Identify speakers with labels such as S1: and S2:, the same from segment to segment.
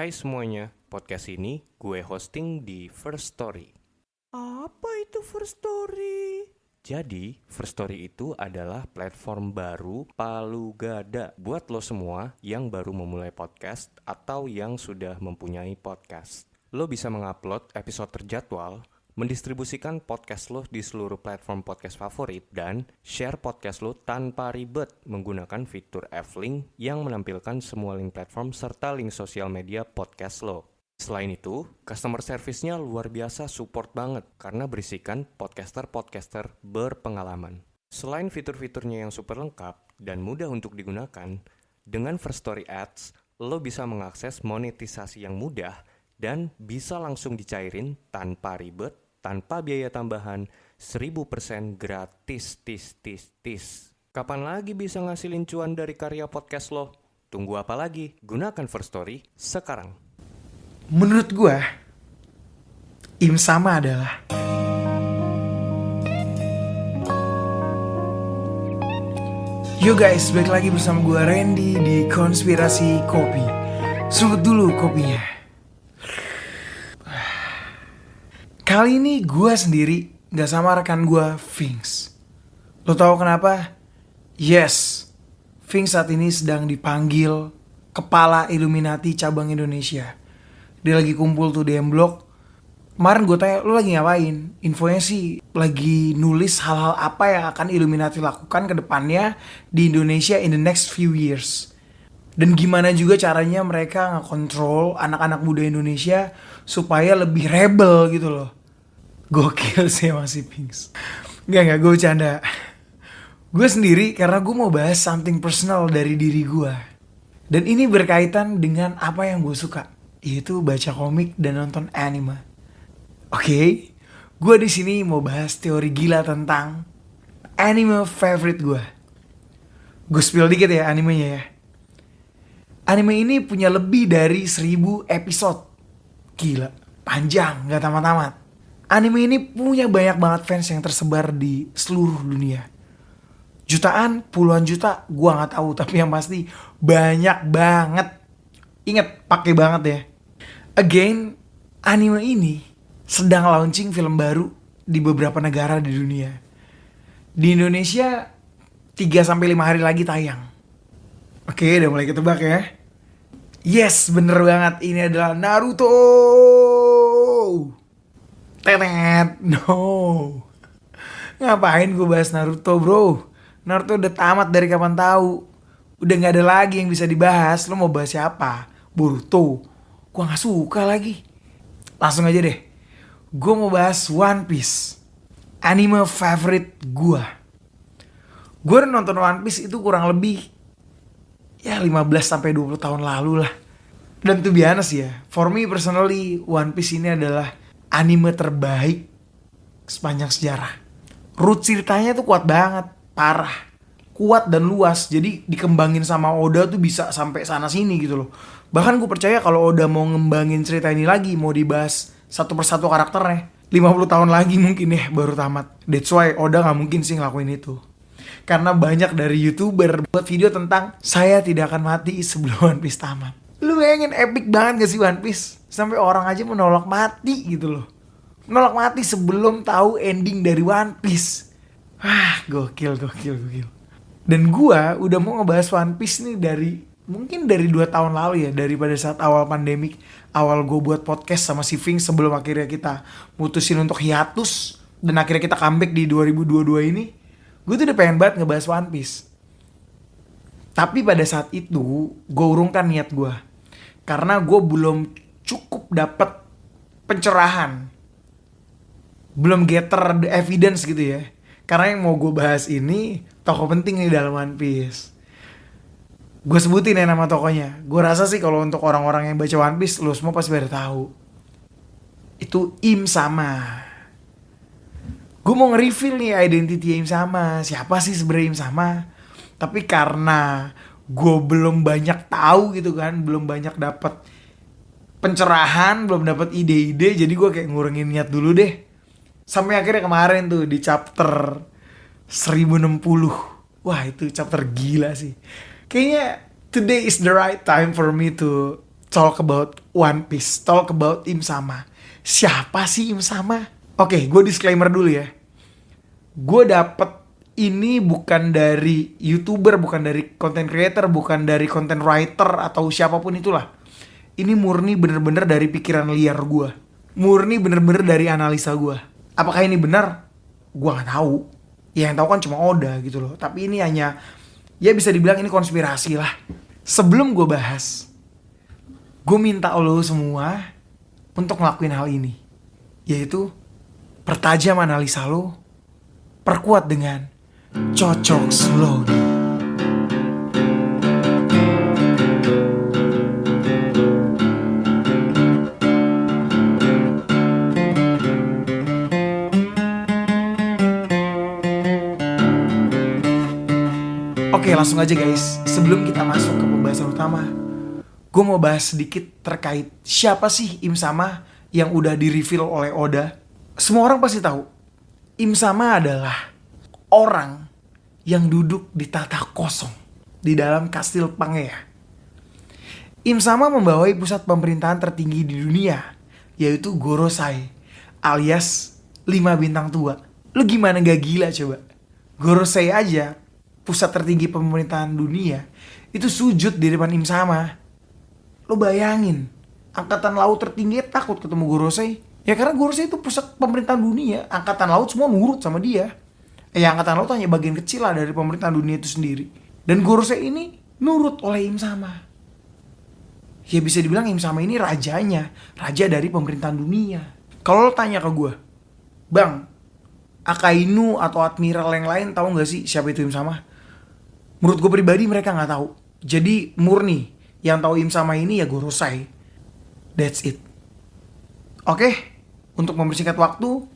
S1: Hai semuanya, podcast ini gue hosting di First Story.
S2: Apa itu First Story?
S1: Jadi, First Story itu adalah platform baru palu gada buat lo semua yang baru memulai podcast atau yang sudah mempunyai podcast. Lo bisa mengupload episode terjadwal, mendistribusikan podcast lo di seluruh platform podcast favorit, dan share podcast lo tanpa ribet menggunakan fitur F-Link yang menampilkan semua link platform serta link sosial media podcast lo. Selain itu, customer service-nya luar biasa support banget karena berisikan podcaster-podcaster berpengalaman. Selain fitur-fiturnya yang super lengkap dan mudah untuk digunakan, dengan First Story Ads, lo bisa mengakses monetisasi yang mudah dan bisa langsung dicairin tanpa ribet, tanpa biaya tambahan, 1000% gratis, tis. Kapan lagi bisa ngasilin cuan dari karya podcast lo? Tunggu apa lagi? Gunakan First Story sekarang.
S2: Menurut gue, Im Sama adalah Yo guys, balik lagi bersama gue Randy di Konspirasi Kopi. Seruput dulu kopinya. Kali ini gue sendiri, gak sama rekan gue, Vince. Lo tau kenapa? Yes, Vince saat ini sedang dipanggil Kepala Illuminati Cabang Indonesia. Dia lagi kumpul tuh di M-Block. Kemarin gue tanya, lu lagi ngapain? Infonya sih lagi nulis hal-hal apa yang akan Illuminati lakukan ke depannya di Indonesia in the next few years. Dan gimana juga caranya mereka ngekontrol anak-anak muda Indonesia supaya lebih rebel gitu loh. Gokil sih emang si Pinks. Gak, gue bercanda. Gue sendiri karena gue mau bahas something personal dari diri gue. Dan ini berkaitan dengan apa yang gue suka, yaitu baca komik dan nonton anime. Oke, gue di sini mau bahas teori gila tentang anime favorite gue. Gue spill dikit ya animenya ya. Anime ini punya lebih dari 1000 episode. Gila, panjang, gak tamat-tamat. Anime ini punya banyak banget fans yang tersebar di seluruh dunia. Jutaan, puluhan juta, gue gak tahu, tapi yang pasti banyak banget. Ingat, pakai banget ya. Again, anime ini sedang launching film baru di beberapa negara di dunia. Di Indonesia 3-5 hari lagi tayang. Oke, udah mulai ketebak ya. Yes, bener banget, ini adalah Naruto. Tenet, no. Ngapain gue bahas Naruto bro? Naruto udah tamat dari kapan tahu. Udah gak ada lagi yang bisa dibahas. Lo mau bahas siapa? Boruto. Gue gak suka lagi. Langsung aja deh. Gue mau bahas One Piece. Anime favorite gue. Gue udah nonton One Piece itu kurang lebih ya 15-20 tahun lalu lah. Dan to be honest ya, for me personally, One Piece ini adalah anime terbaik sepanjang sejarah. Root ceritanya tuh kuat banget, parah. Kuat dan luas, jadi dikembangin sama Oda tuh bisa sampai sana sini gitu loh. Bahkan gue percaya kalau Oda mau ngembangin cerita ini lagi, mau dibahas satu persatu karakternya, 50 tahun lagi mungkin ya baru tamat. That's why Oda gak mungkin sih ngelakuin itu. Karena banyak dari YouTuber buat video tentang saya tidak akan mati sebelum One Piece tamat. Lu bayangin epic banget gak sih One Piece? Sampai orang aja menolak mati gitu loh. Menolak mati sebelum tahu ending dari One Piece. Gokil. Dan gua udah mau ngebahas One Piece nih mungkin dari 2 tahun lalu ya. Daripada saat awal pandemik, awal gue buat podcast sama si Ving sebelum akhirnya kita mutusin untuk hiatus. Dan akhirnya kita comeback di 2022 ini. Gue tuh udah pengen banget ngebahas One Piece. Tapi pada saat itu gue urungkan niat gue. Karena gue belum cukup dapet pencerahan. Belum gather the evidence gitu ya. Karena yang mau gue bahas ini tokoh penting nih dalam One Piece. Gue sebutin ya nama tokohnya. Gue rasa sih kalau untuk orang-orang yang baca One Piece, lo semua pasti pada tahu. Itu Im Sama. Gue mau nge-reveal nih identity Im Sama. Siapa sih sebenarnya Im Sama? Tapi karena gue belum banyak tahu gitu kan, belum banyak dapat pencerahan, belum dapat ide-ide, jadi gue kayak ngurangin niat dulu deh. Sampai akhirnya kemarin tuh di chapter 1060. Wah, itu chapter gila sih. Kayaknya today is the right time for me to talk about One Piece, talk about Im Sama. Siapa sih Im Sama? Oke, gue disclaimer dulu ya. Gue dapet ini bukan dari YouTuber, bukan dari content creator, bukan dari content writer atau siapapun itulah. Ini murni bener-bener dari pikiran liar gue. Murni bener-bener dari analisa gue. Apakah ini benar? Gue gak tahu. Ya yang tahu kan cuma Oda gitu loh. Tapi ini hanya, ya bisa dibilang ini konspirasi lah. Sebelum gue bahas, gue minta lo semua untuk ngelakuin hal ini. Yaitu, pertajam analisa lo, perkuat dengan Cocok Slow. Oke, langsung aja guys. Sebelum kita masuk ke pembahasan utama, gue mau bahas sedikit terkait siapa sih Im Sama yang udah di-reveal oleh Oda. Semua orang pasti tahu, Im Sama adalah orang yang duduk di tahta kosong di dalam kastil Pangea. Im Sama membawai pusat pemerintahan tertinggi di dunia, yaitu Gorosei, alias 5 bintang tua. Lu gimana gak gila coba? Gorosei aja, pusat tertinggi pemerintahan dunia, itu sujud di depan Im Sama. Lo bayangin, angkatan laut tertinggi takut ketemu Gorosei. Ya karena Gorosei itu pusat pemerintahan dunia, angkatan laut semua nurut sama dia. Ya angkatan laut hanya bagian kecil lah dari pemerintahan dunia itu sendiri. Dan Gorosei ini nurut oleh Im Sama. Ya bisa dibilang Im Sama ini rajanya, raja dari pemerintahan dunia. Kalau lo tanya ke gue, Bang, Akainu atau admiral yang lain tahu nggak sih siapa itu Im Sama? Menurut gue pribadi mereka nggak tahu. Jadi murni yang tahu Im Sama ini ya Gorosei. That's it. Oke, untuk mempersingkat waktu,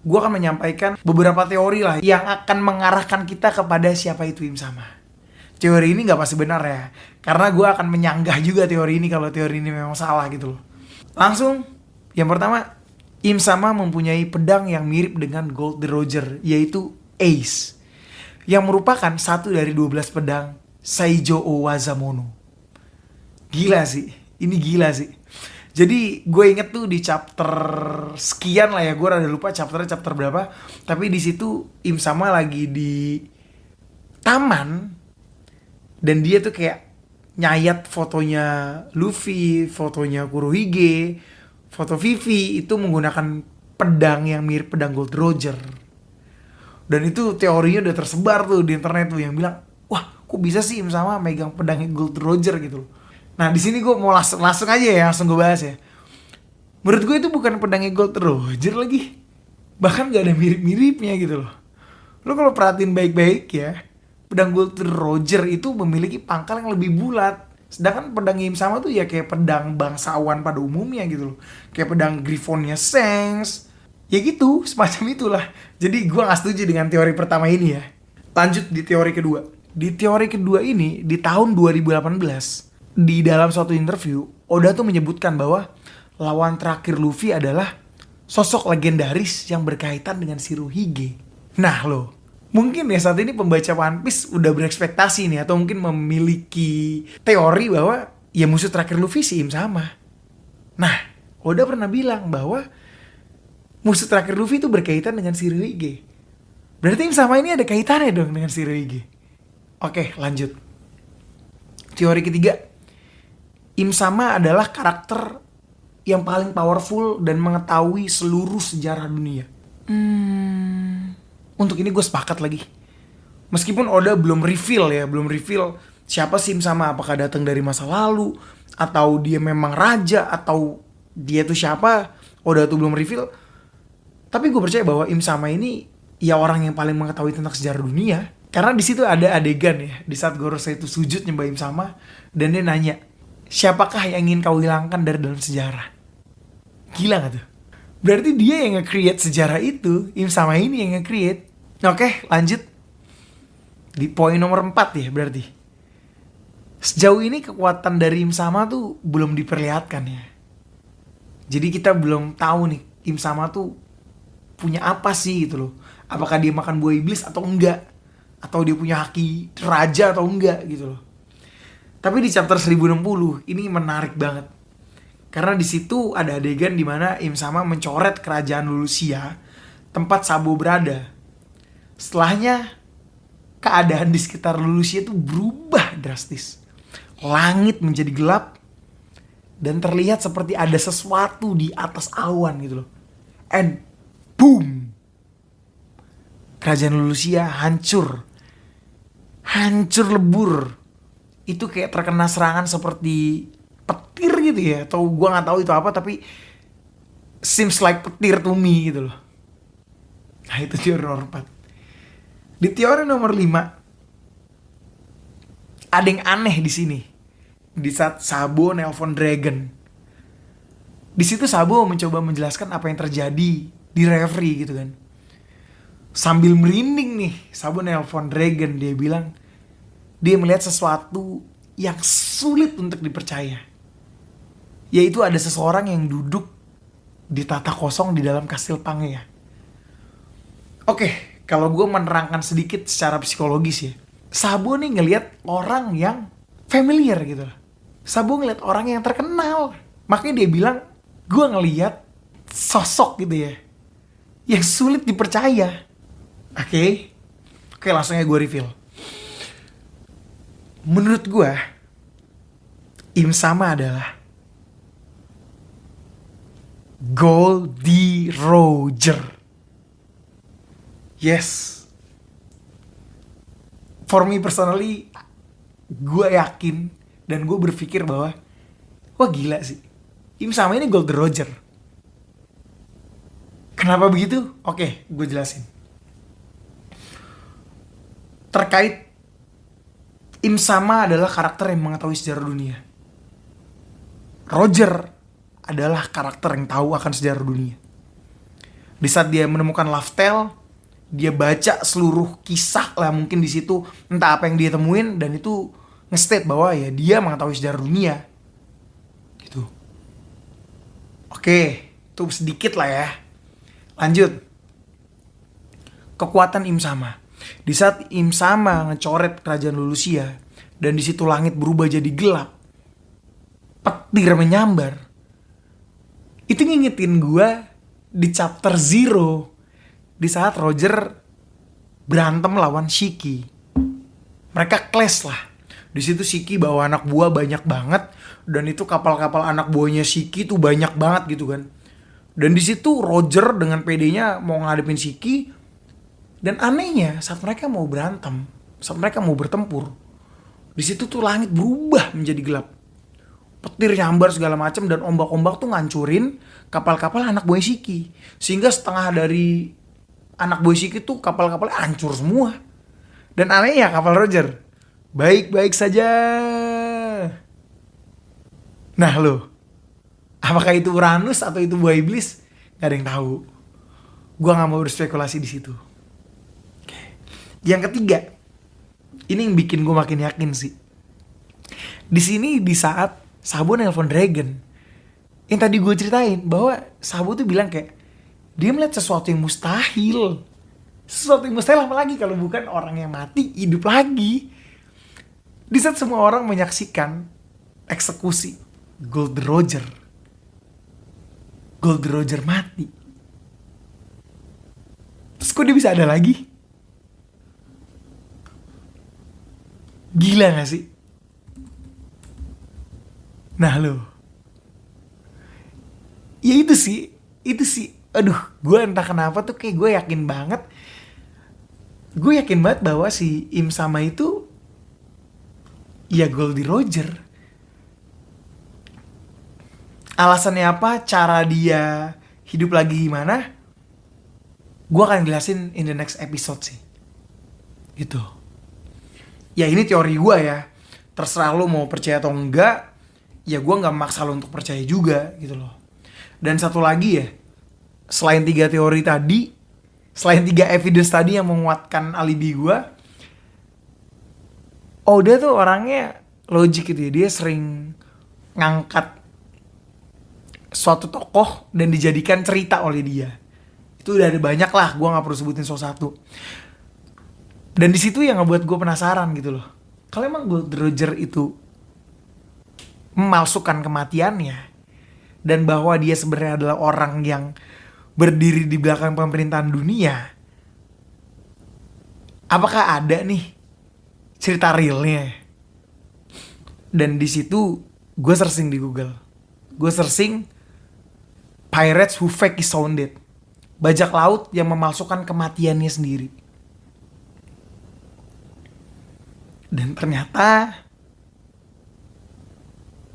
S2: gue akan menyampaikan beberapa teori lah yang akan mengarahkan kita kepada siapa itu Im Sama. Teori ini nggak pasti benar ya, karena gue akan menyanggah juga teori ini kalau teori ini memang salah gitu loh. Langsung, yang pertama, Im Sama mempunyai pedang yang mirip dengan Gold Roger, yaitu Ace, yang merupakan satu dari 12 pedang Saijo Owazamono. Gila sih, ini gila sih. Jadi gue inget tuh di chapter sekian lah ya, gue rada lupa chapter berapa. Tapi di situ Im Sama lagi di taman dan dia tuh kayak nyayat fotonya Luffy, fotonya Kurohige, foto Vivi itu menggunakan pedang yang mirip pedang Gold Roger. Dan itu teorinya udah tersebar tuh di internet tuh yang bilang, wah kok bisa sih Im Sama megang pedangnya Gold Roger gitu loh. Nah di sini gue mau langsung aja ya, langsung gue bahas ya. Menurut gue itu bukan pedangnya Gold Roger lagi, bahkan gak ada mirip-miripnya gitu loh. Lo kalau perhatiin baik-baik ya, pedang Gold Roger itu memiliki pangkal yang lebih bulat. Sedangkan pedang Im Sama tuh ya kayak pedang bangsawan pada umumnya gitu loh. Kayak pedang Griffonnya Shanks. Ya gitu, semacam itulah. Jadi gue gak setuju dengan teori pertama ini ya. Lanjut di teori kedua. Di teori kedua ini, di tahun 2018, di dalam suatu interview, Oda tuh menyebutkan bahwa lawan terakhir Luffy adalah sosok legendaris yang berkaitan dengan Shirohige. Nah lo, mungkin ya saat ini pembaca One Piece udah berekspektasi nih, atau mungkin memiliki teori bahwa ya musuh terakhir Luffy si Im Sama. Nah, Oda pernah bilang bahwa musuh terakhir Luffy itu berkaitan dengan Shirohige. Berarti Im Sama ini ada kaitannya dong dengan Shirohige. Oke, lanjut. Teori ketiga, Im Sama adalah karakter yang paling powerful dan mengetahui seluruh sejarah dunia. Untuk ini gue sepakat lagi. Meskipun Oda belum reveal siapa sih Im Sama, apakah datang dari masa lalu, atau dia memang raja, atau dia tuh siapa, Oda tuh belum reveal. Tapi gue percaya bahwa Im Sama ini ya orang yang paling mengetahui tentang sejarah dunia. Karena di situ ada adegan ya, di saat Gorosei itu sujud nyembah Im Sama, dan dia nanya, siapakah yang ingin kau hilangkan dari dalam sejarah? Gila gak tuh? Berarti dia yang nge-create sejarah itu, Im Sama ini yang nge-create. Oke, lanjut. Di poin nomor 4 ya berarti. Sejauh ini kekuatan dari Im Sama tuh belum diperlihatkan ya. Jadi kita belum tahu nih, Im Sama tuh punya apa sih gitu loh. Apakah dia makan buah iblis atau enggak? Atau dia punya haki raja atau enggak gitu loh. Tapi di chapter 1060 ini menarik banget. Karena di situ ada adegan di mana Im Sama mencoret kerajaan Lulusia, tempat Sabo berada. Setelahnya keadaan di sekitar Lulusia itu berubah drastis. Langit menjadi gelap dan terlihat seperti ada sesuatu di atas awan gitu loh. And boom. Kerajaan Lulusia hancur. Hancur lebur. Itu kayak terkena serangan seperti petir gitu ya, atau gua nggak tahu itu apa, tapi seems like petir to me gitu loh. Nah itu teori nomor 4. Di teori nomor 5 ada yang aneh di sini. Di saat Sabo nelpon Dragon, di situ Sabo mencoba menjelaskan apa yang terjadi di referee gitu kan. Sambil merinding nih, Sabo nelpon Dragon, dia bilang dia melihat sesuatu yang sulit untuk dipercaya. Yaitu ada seseorang yang duduk di tata kosong di dalam kastil Pangea. Oke, kalau gue menerangkan sedikit secara psikologis ya. Sabo nih ngelihat orang yang familiar gitu loh. Sabo ngelihat orang yang terkenal. Makanya dia bilang, gue ngelihat sosok gitu ya, yang sulit dipercaya. Oke, langsung aja gue reveal. Menurut gue, Im Sama adalah Goldie Roger. Yes. For me personally, gue yakin dan gue berpikir bahwa wah gila sih, Im Sama ini Goldie Roger. Kenapa begitu? Oke, gue jelasin. Terkait Im Sama adalah karakter yang mengetahui sejarah dunia. Roger adalah karakter yang tahu akan sejarah dunia. Di saat dia menemukan Laftel, dia baca seluruh kisah lah mungkin di situ, entah apa yang dia temuin, dan itu nge-state bahwa ya dia mengetahui sejarah dunia. Gitu. Oke, itu sedikit lah ya. Lanjut. Kekuatan Im Sama. Di saat Im Sama ngecoret kerajaan Lulusia dan di situ langit berubah jadi gelap, petir menyambar. Itu ngingetin gue di chapter 0 di saat Roger berantem lawan Shiki. Mereka clash lah. Di situ Shiki bawa anak buah banyak banget dan itu kapal-kapal anak buahnya Shiki tuh banyak banget gitu kan. Dan di situ Roger dengan PD-nya mau ngadepin Shiki. Dan anehnya saat mereka mau berantem, saat mereka mau bertempur, di situ tuh langit berubah menjadi gelap. Petir nyambar segala macam dan ombak-ombak tuh ngancurin kapal-kapal anak buah Shiki. Sehingga setengah dari anak buah Shiki tuh kapal-kapalnya hancur semua. Dan anehnya kapal Roger baik-baik saja. Nah lo, apakah itu Uranus atau itu buah iblis? Gak ada yang tahu. Gua nggak mau berspekulasi di situ. Yang ketiga, ini yang bikin gue makin yakin sih. Di sini di saat Sabo nelpon Dragon, yang tadi gue ceritain bahwa Sabo tuh bilang kayak dia melihat sesuatu yang mustahil. Sesuatu yang mustahil apalagi kalau bukan orang yang mati hidup lagi. Di saat semua orang menyaksikan eksekusi Goldie Roger. Goldie Roger mati. Terus kok dia bisa ada lagi? Gila gak sih? Nah lo, ya itu sih. Aduh, gue entah kenapa tuh kayak gue yakin banget. Gue yakin banget bahwa si Im Sama itu ya Goldie Roger. Alasannya apa, cara dia hidup lagi gimana, gue akan jelasin in the next episode sih. Gitu. Ya ini teori gue ya. Terserah lo mau percaya atau enggak. Ya gue gak maksa lo untuk percaya juga gitu loh. Dan satu lagi ya, selain 3 teori tadi, selain 3 evidence tadi yang menguatkan alibi gue, Oda tuh orangnya logik gitu ya. Dia sering ngangkat suatu tokoh dan dijadikan cerita oleh dia. Itu udah ada banyak lah, gue gak perlu sebutin salah satu. Dan di situ yang ngebuat gue penasaran gitu loh. Kalau emang Goldie Roger itu memalsukan kematiannya, dan bahwa dia sebenarnya adalah orang yang berdiri di belakang pemerintahan dunia, apakah ada nih cerita realnya? Dan di situ gue searching di Google, gue searching pirates who fake is sounded, bajak laut yang memalsukan kematiannya sendiri. Dan ternyata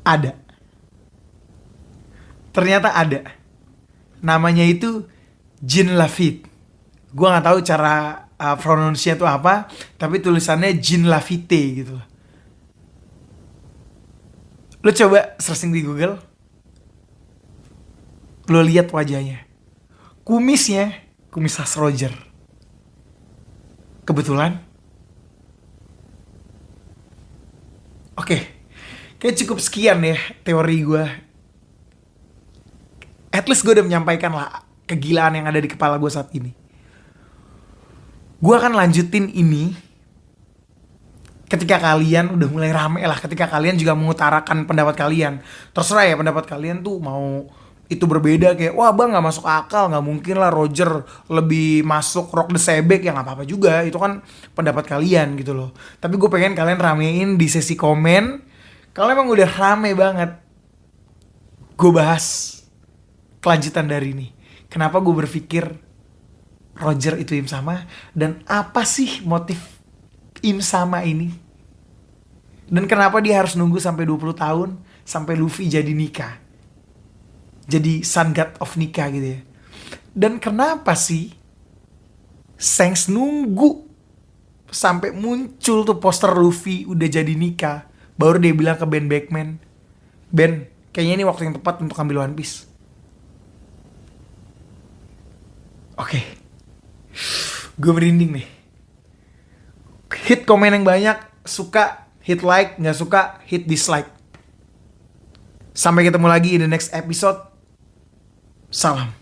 S2: ada. Namanya itu Jean Lafitte. Gue nggak tahu cara pronunciation itu apa, tapi tulisannya Jean Lafitte gitu. Lo coba searching di Google, lo lihat wajahnya, kumisnya kumis khas Roger. Kebetulan, oke, kayak cukup sekian ya teori gue. At least gue udah menyampaikan lah kegilaan yang ada di kepala gue saat ini. Gue akan lanjutin ini ketika kalian udah mulai rame lah, ketika kalian juga mengutarakan pendapat kalian. Terserah ya pendapat kalian tuh mau itu berbeda, kayak wah bang nggak masuk akal, nggak mungkin lah Roger lebih masuk Rock the Sebek, ya nggak apa-apa juga, itu kan pendapat kalian gitu loh. Tapi gue pengen kalian ramein di sesi komen. Kalau emang udah rame banget, gue bahas kelanjutan dari ini. Kenapa gue berpikir Roger itu Im Sama, dan apa sih motif Im Sama ini, dan kenapa dia harus nunggu sampai 20 tahun sampai Luffy jadi nikah, jadi Sun God of nikah gitu ya. Dan kenapa sih Shanks nunggu sampai muncul tuh poster Luffy udah jadi nikah baru dia bilang ke Ben Beckman, Ben kayaknya ini waktu yang tepat untuk ambil One Piece. Oke, gue merinding nih. Hit komen yang banyak, suka hit like, nggak suka hit dislike. Sampai ketemu lagi in the next episode. Salam.